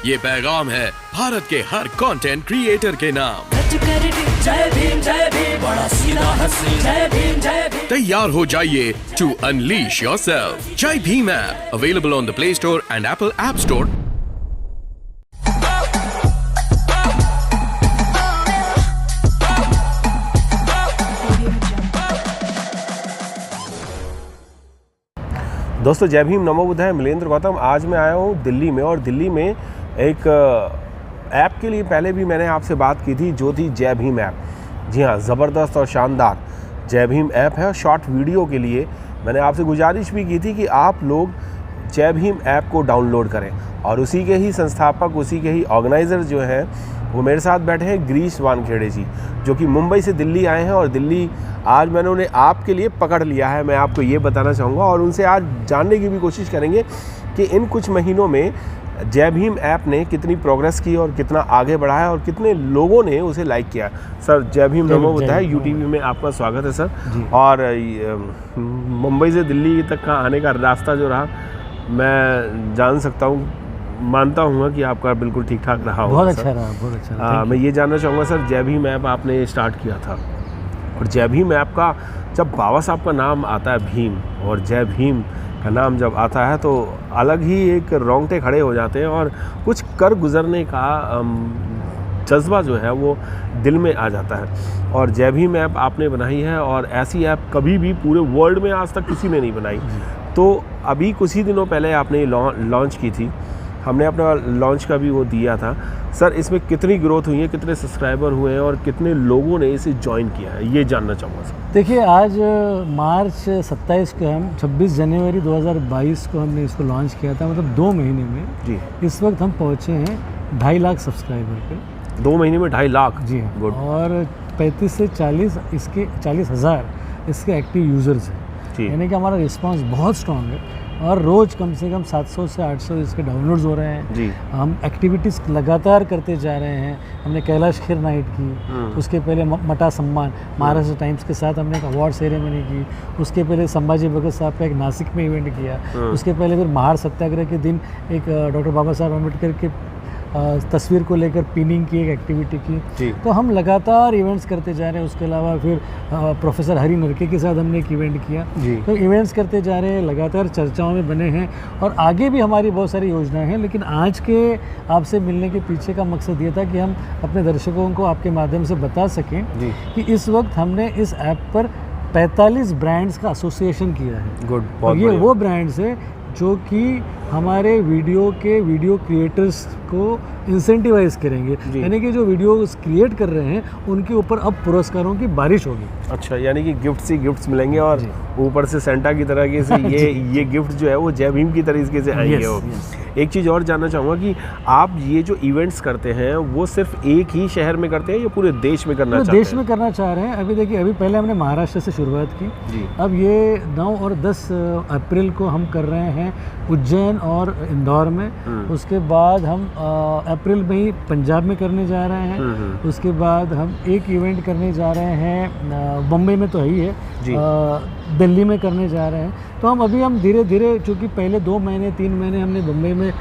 ये पैगाम है भारत के हर कंटेंट क्रिएटर के नाम। जय भीम बड़ा सीधा हंसी, जय भीम तैयार हो जाइए to unleash yourself. Jai Bhim app available on the Play Store and Apple App Store. दोस्तों जय भीम, नमो बुद्धाय। मिलेंद्र गौतम। आज मैं आया हूँ दिल्ली में, और दिल्ली में एक ऐप के लिए पहले भी मैंने आपसे बात की थी, जो थी जय भीम ऐप। जी हाँ, ज़बरदस्त और शानदार जय भीम ऐप है। शॉर्ट वीडियो के लिए मैंने आपसे गुजारिश भी की थी कि आप लोग जय भीम ऐप को डाउनलोड करें, और उसी के ही संस्थापक, उसी के ही ऑर्गेनाइज़र जो हैं वो मेरे साथ बैठे हैं, गिरीश वानखेड़े जी, जो कि मुंबई से दिल्ली आए हैं। और दिल्ली आज मैंने उन्हें आपके लिए पकड़ लिया है, मैं आपको ये बताना चाहूँगा। और उनसे आज जानने की भी कोशिश करेंगे कि इन कुछ महीनों में जय भीम ऐप ने कितनी प्रोग्रेस की और कितना आगे बढ़ा है और कितने लोगों ने उसे लाइक किया। सर जय भीम, नमो बुद्धाय। यूटीवी में आपका स्वागत है सर। और मुंबई से दिल्ली तक का आने का रास्ता जो रहा, मैं जान सकता हूँ, मानता हूँ कि आपका बिल्कुल ठीक ठाक रहा होगा। बहुत अच्छा रहा, बहुत अच्छा रहा। मैं ये जानना चाहूँगा सर, जय भीम ऐप आपने स्टार्ट किया था, और जय भीम ऐप का जब बाबा साहब का नाम आता है भीम, और जय भीम का नाम जब आता है तो अलग ही एक रोंगटे खड़े हो जाते हैं, और कुछ कर गुजरने का जज्बा जो है वो दिल में आ जाता है। और जय भीम ऐप आपने बनाई है, और ऐसी ऐप कभी भी पूरे वर्ल्ड में आज तक किसी ने नहीं बनाई। तो अभी कुछ ही दिनों पहले आपने लॉन्च की थी, हमने अपना लॉन्च का भी वो दिया था। सर इसमें कितनी ग्रोथ हुई है, कितने सब्सक्राइबर हुए हैं, और कितने लोगों ने इसे ज्वाइन किया है, ये जानना चाहूँगा सर। देखिए, आज मार्च 27 को हम 26 जनवरी 2022 को हमने इसको लॉन्च किया था, मतलब 2 महीने में। जी। इस वक्त हम पहुँचे हैं 2.5 लाख सब्सक्राइबर पे। 2 महीने में 2.5 लाख? जी हाँ। गुड। और 35 से 40,000 इसके एक्टिव यूज़र्स हैं, यानी कि हमारा रिस्पांस बहुत स्ट्रॉन्ग है। और रोज़ कम से कम 700 से 800 इसके डाउनलोड्स हो रहे हैं। जी। हम एक्टिविटीज़ लगातार करते जा रहे हैं। हमने कैलाश खेर नाइट की, उसके पहले मटा सम्मान महाराष्ट्र टाइम्स के साथ हमने एक अवार्ड सेरेमनी की, उसके पहले संभाजी भगत साहब का एक नासिक में इवेंट किया, उसके पहले फिर महार सत्याग्रह के दिन एक डॉक्टर बाबा साहब अम्बेडकर के तस्वीर को लेकर पिनिंग की एक एक्टिविटी की। तो हम लगातार इवेंट्स करते जा रहे हैं। उसके अलावा फिर प्रोफेसर हरी नरके के साथ हमने एक इवेंट किया। तो इवेंट्स करते जा रहे हैं, लगातार चर्चाओं में बने हैं, और आगे भी हमारी बहुत सारी योजनाएं हैं। लेकिन आज के आपसे मिलने के पीछे का मकसद ये था कि हम अपने दर्शकों को आपके माध्यम से बता सकें कि इस वक्त हमने इस ऐप पर 45 ब्रांड्स का एसोसिएशन किया है। गुड। और ये वो ब्रांड्स है जो कि हमारे वीडियो क्रिएटर्स को इंसेंटिवाइज करेंगे, यानी कि जो वीडियोस क्रिएट कर रहे हैं उनके ऊपर अब पुरस्कारों की बारिश होगी। अच्छा, यानी कि गिफ्ट्स ही गिफ्ट्स मिलेंगे, और ऊपर से सेंटा की तरह से ये गिफ्ट जो है वो जय भीम की तरीके से आएंगे। एक चीज़ और जानना चाहूँगा कि आप ये जो इवेंट्स करते हैं वो सिर्फ एक ही शहर में करते हैं या पूरे देश में करना चाहते हैं? देश में करना चाह रहे हैं। अभी देखिए, अभी पहले हमने महाराष्ट्र से शुरुआत की। अब ये 9 और 10 अप्रैल को हम कर रहे हैं उज्जैन और इंदौर में। उसके बाद हम अप्रैल में ही पंजाब में करने जा रहे हैं। उसके बाद हम एक इवेंट करने जा रहे हैं बम्बई में, तो ही है, दिल्ली में करने जा रहे हैं। तो हम धीरे धीरे, चूँकि पहले 2 महीने 3 महीने हमने बम्बई में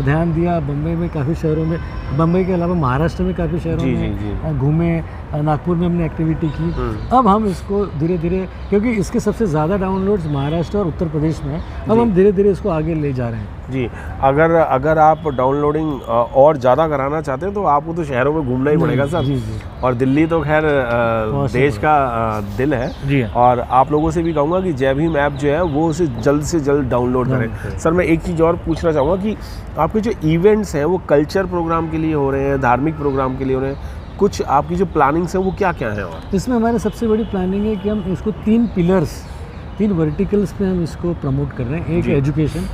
ध्यान दिया, बम्बई में काफ़ी शहरों में, बम्बई के अलावा महाराष्ट्र में काफ़ी शहरों में घूमे, नागपुर में हमने एक्टिविटी की। अब हम इसको धीरे धीरे, क्योंकि इसके सबसे ज़्यादा डाउनलोड्स महाराष्ट्र और उत्तर प्रदेश में है, अब हम धीरे धीरे इसको आगे ले जा रहे हैं। जी, अगर आप डाउनलोडिंग और ज़्यादा कराना चाहते हैं तो आपको तो शहरों में घूमना ही पड़ेगा सर। जी। और दिल्ली तो खैर देश का दिल है। जी। और आप लोगों से भी कहूँगा कि जय भीम ऐप जो है वो उसे जल्द से जल्द डाउनलोड करें। सर मैं एक चीज़ और पूछना चाहूँगा कि आपके जो इवेंट्स हैं वो कल्चर प्रोग्राम के लिए हो रहे हैं, धार्मिक प्रोग्राम के लिए हो रहे हैं, कुछ आपकी जो प्लानिंग्स हैं वो क्या क्या है? और इसमें हमारी सबसे बड़ी प्लानिंग है कि हम इसको 3 वर्टिकल्स पे हम इसको प्रमोट कर रहे हैं। एक एजुकेशन,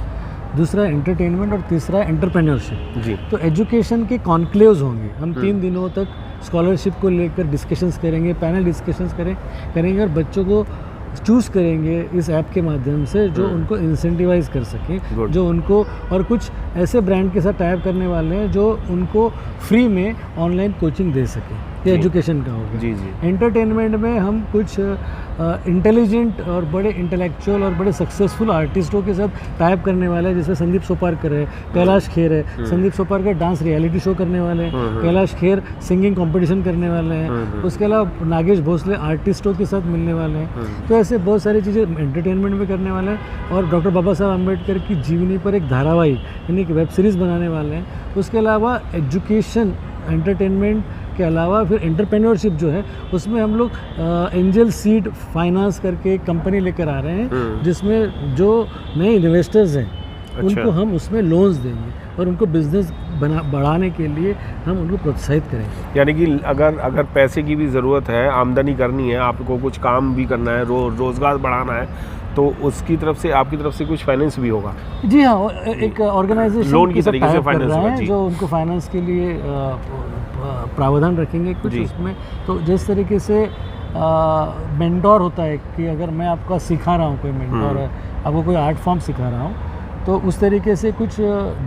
दूसरा एंटरटेनमेंट, और तीसरा एंटरप्रेन्योरशिप। जी। तो एजुकेशन के कॉन्क्लेव्स होंगे। हम 3 दिनों तक स्कॉलरशिप को लेकर डिस्कशंस करेंगे, पैनल डिस्कशंस करेंगे, और बच्चों को चूज़ करेंगे इस ऐप के माध्यम से जो उनको इंसेंटिवाइज कर सकें, जो उनको, और कुछ ऐसे ब्रांड के साथ टाइप करने वाले हैं जो उनको फ्री में ऑनलाइन कोचिंग दे सकें। ये एजुकेशन का हो गया। जी जी। एंटरटेनमेंट में हम कुछ इंटेलिजेंट और बड़े इंटेलेक्चुअल और बड़े सक्सेसफुल आर्टिस्टों के साथ टाइप करने वाले हैं, जैसे संदीप सोपारकर है, कैलाश खेर है। Sandeep Soparkar dance reality show करने वाले हैं, कैलाश खेर सिंगिंग कंपटीशन करने वाले हैं, उसके अलावा नागेश भोसले आर्टिस्टों के साथ मिलने वाले हैं। तो ऐसे बहुत सारी चीज़ें एंटरटेनमेंट में करने वाले हैं। और डॉक्टर बाबा साहब अम्बेडकर की जीवनी पर एक धारावाहिक यानी कि वेब सीरीज़ बनाने वाले हैं। उसके अलावा एजुकेशन एंटरटेनमेंट के अलावा फिर एंटरप्रेन्योरशिप जो है उसमें हम लोग एंजल सीड फाइनेंस करके एक कंपनी लेकर आ रहे हैं, जिसमें जो नए इन्वेस्टर्स हैं उनको हम उसमें लोन्स देंगे और उनको बिजनेस बढ़ाने के लिए हम उनको प्रोत्साहित करेंगे। यानी कि अगर पैसे की भी ज़रूरत है, आमदनी करनी है, आपको कुछ काम भी करना है, रोज़गार बढ़ाना है, तो उसकी तरफ से आपकी तरफ से कुछ फाइनेंस भी होगा। जी हाँ, एक ऑर्गेनाइजेशन लोन की तरीके से फाइनेंस होगा जी। जो उनको फाइनेंस के लिए प्रावधान रखेंगे कुछ उसमें। तो जिस तरीके से मेंटोर होता है कि अगर मैं आपका सिखा रहा हूँ, कोई मेंटोर है, आपको कोई आर्ट फॉर्म सिखा रहा हूँ, तो उस तरीके से कुछ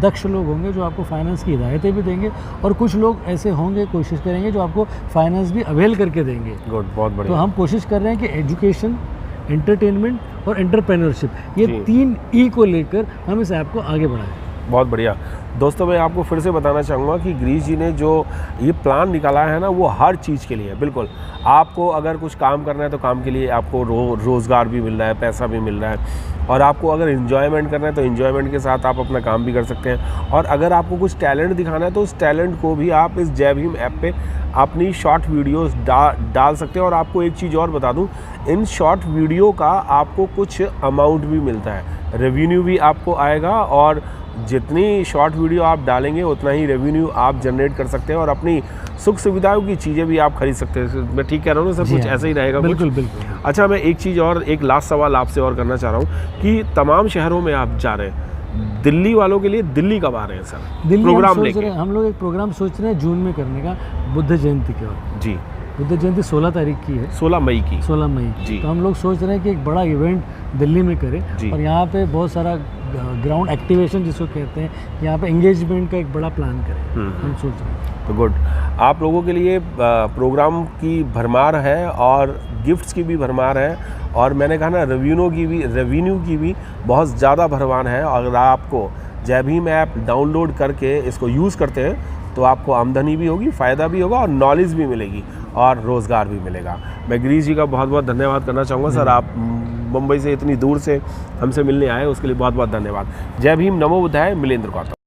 दक्ष लोग होंगे जो आपको फाइनेंस की हिदायतें भी देंगे, और कुछ लोग ऐसे होंगे, कोशिश करेंगे जो आपको फाइनेंस भी अवेल करके देंगे। गुड, बहुत तो बढ़िया। हम कोशिश कर रहे हैं कि एजुकेशन, एंटरटेनमेंट और एंटरप्रेन्योरशिप, ये 3 ई को लेकर हम इस ऐप को आगे बढ़ाएं। बहुत बढ़िया। दोस्तों, मैं आपको फिर से बताना चाहूँगा कि गिरीश जी ने जो ये प्लान निकाला है ना, वो हर चीज़ के लिए है। बिल्कुल, आपको अगर कुछ काम करना है तो काम के लिए आपको रोज़गार भी मिल रहा है, पैसा भी मिल रहा है, और आपको अगर इन्जॉयमेंट करना है तो इन्जॉयमेंट के साथ आप अपना काम भी कर सकते हैं। और अगर आपको कुछ टैलेंट दिखाना है तो उस टैलेंट को भी आप इस जय भीम ऐप पे अपनी शॉर्ट वीडियोस डाल सकते हैं। और आपको एक चीज़ और बता दूं, इन शॉर्ट वीडियो का आपको कुछ अमाउंट भी मिलता है, रेवेन्यू भी आपको आएगा, और जितनी शॉर्ट वीडियो आप डालेंगे उतना ही रेवेन्यू आप जनरेट कर सकते हैं, और अपनी सुख सुविधाओं की चीज़ें भी आप खरीद सकते हैं। मैं ठीक कह रहा हूँ ना सर? कुछ ऐसा ही रहेगा। बिल्कुल बिल्कुल। अच्छा, मैं एक चीज़ और, एक लास्ट सवाल आपसे और करना चाह रहा हूँ कि तमाम शहरों में आप जा रहे हैं, दिल्ली वालों के लिए दिल्ली कब आ रहे हैं सर? दिल्ली प्रोग्राम लेके हम लोग एक प्रोग्राम सोच रहे हैं जून में करने का, बुद्ध जयंती के वक्त। जी, बुद्ध जयंती 16 तारीख की है, 16 मई की। 16 मई जी। तो हम लोग सोच रहे हैं कि एक बड़ा इवेंट दिल्ली में करें, और यहाँ पे बहुत सारा ग्राउंड एक्टिवेशन जिसको कहते हैं, यहाँ पे एंगेजमेंट का एक बड़ा प्लान करें, हम सोच रहे हैं। तो गुड, आप लोगों के लिए प्रोग्राम की भरमार है और गिफ्ट्स की भी भरमार है, और मैंने कहा ना रेवेन्यू की भी बहुत ज़्यादा भरमार है। अगर आपको जय भीम ऐप डाउनलोड करके इसको यूज़ करते हैं तो आपको आमदनी भी होगी, फ़ायदा भी होगा, और नॉलेज भी मिलेगी, और रोज़गार भी मिलेगा। मैं गिरीश जी का बहुत बहुत धन्यवाद करना चाहूँगा सर, आप मुंबई से इतनी दूर से हमसे मिलने आए, उसके लिए बहुत बहुत धन्यवाद। जय भीम, नमो बुद्धाय, मिलेंद्र गौतम।